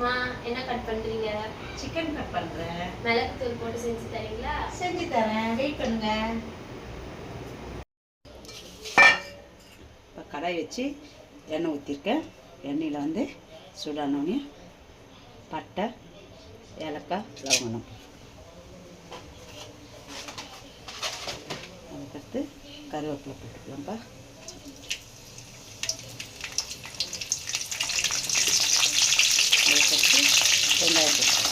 மா என்ன கட் பண்றீங்க? சிக்கன் கட் பண்றேன். மிளகு தூள் போட்டு செஞ்சு தரீங்களா? செஞ்சு தரேன், வெயிட் பண்ணுங்க. இப்போ கடாய் வச்சு எண்ணெய் ஊற்றிருக்கேன். எண்ணெயில் வந்து சூடானோடனே பட்டை, ஏலக்காய், லவங்கம், அதுக்கடுத்து கருவேப்பிலை போட்டுக்கலாம்ப்பா. அதுக்கடுத்து வெங்காயம் போட்டுக்கலாம்.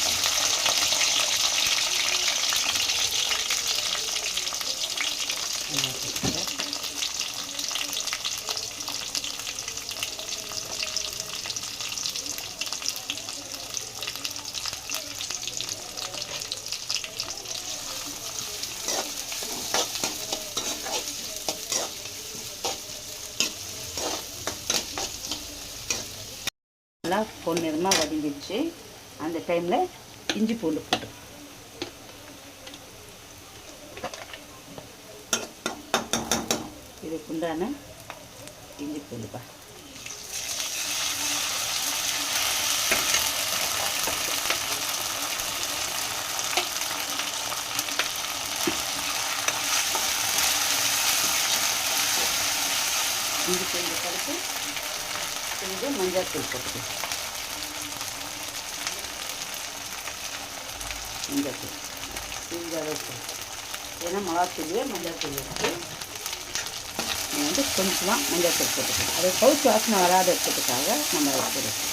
நல்லா பொன்னிறமாக வதங்கிடுச்சு. அந்த டைமில் இஞ்சி பூண்டு போட்டு இதுக்குண்டான இஞ்சி பூண்டுப்பா. இஞ்சி பூண்டு கலந்து கொஞ்சம் மஞ்சள் தூள் போட்டுக்கலாம். மஞ்சள் தூள் இந்த அளவுக்கு, ஏன்னா மிளகாத்தூள்லேயே மஞ்சள் தூள் இருக்குது. வந்து கொஞ்சமாக மஞ்சள் தூள் போட்டுக்கலாம். அது கவுச்சி வாசனை வராத இருக்கிறதுக்காக நம்ம வச்சுருக்கோம்.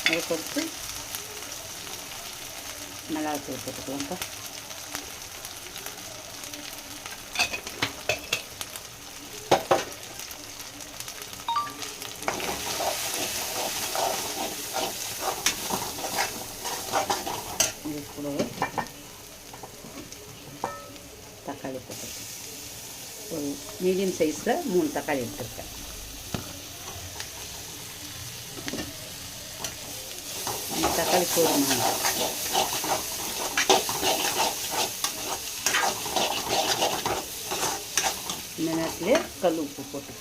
அதை கொடுத்து மிளகாத்தூள் போட்டுக்கலாம்ப்பா. இது கூடவே தக்காளி போட்டுருக்கேன். ஒரு மீடியம் சைஸில் 3 தக்காளி எடுத்துருக்கேன். அந்த தக்காளி போடுங்க. இந்த நேரத்துலேயே கல் உப்பு போட்டு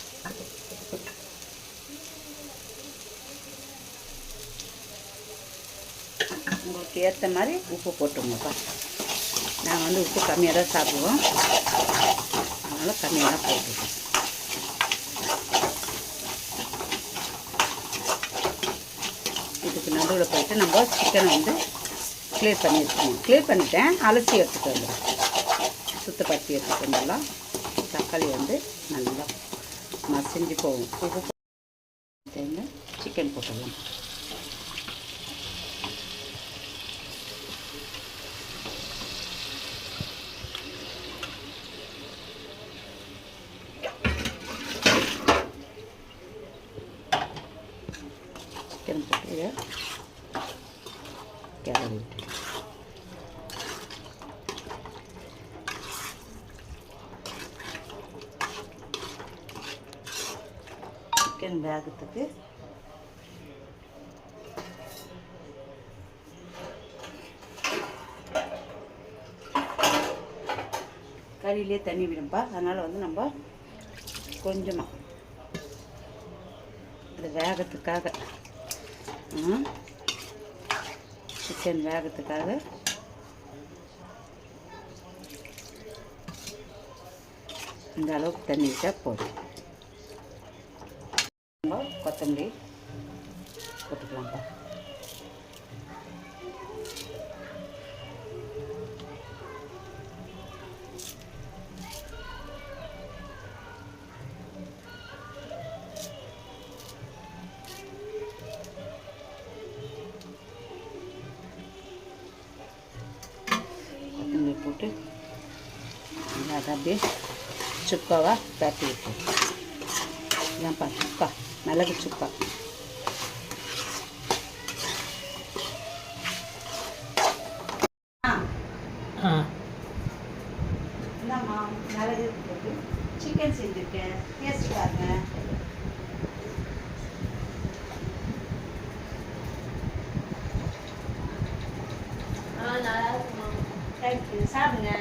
உங்களுக்கு ஏற்ற மாதிரி உப்பு போட்டுருங்கப்பா. நாங்கள் வந்து உப்பு கம்மியாக தான் சாப்பிடுவோம், அதனால் கம்மியாக தான் போட்டுருக்கோம். இதுக்கு நடுவில் போயிட்டு நம்ம சிக்கனை வந்து கிளியர் பண்ணி வச்சுக்கணும். கிளியர் பண்ணிட்டேன், அலசி எடுத்துகிட்டு வந்துடும். சுத்தப்படுத்தி எடுத்துகிட்டு வந்துடலாம். தக்காளி வந்து நல்லா மசிஞ்சு போகும். உப்பு போட்டு சிக்கன் போட்டுடலாம். சிக்கன் போட்டு கிளறி சிக்கன் வேகத்துக்கு கறியிலே தண்ணி விடும்பா. அதனால் வந்து நம்ம கொஞ்சமாக அது வேகத்துக்காக, சிக்கன் வேகத்துக்காக இந்த அளவுக்கு தண்ணி விட்டால் போதும். நம்ம கொத்தமல்லி போட்டுக்கலாம்ப்பா. கொத்தமல்லி போட்டு அதை அப்படியே சுக்காவாக பேட்டி விட்டு இதான்ப்பா சுக்கா, மிளகு சுக்கா. இந்தாம்மா மிளகு போட்டு சிக்கன் செஞ்சுருக்கேன், டேஸ்ட் பாருங்க. நல்லா இருக்குமா? தேங்க்யூ, சாப்பிடுங்க.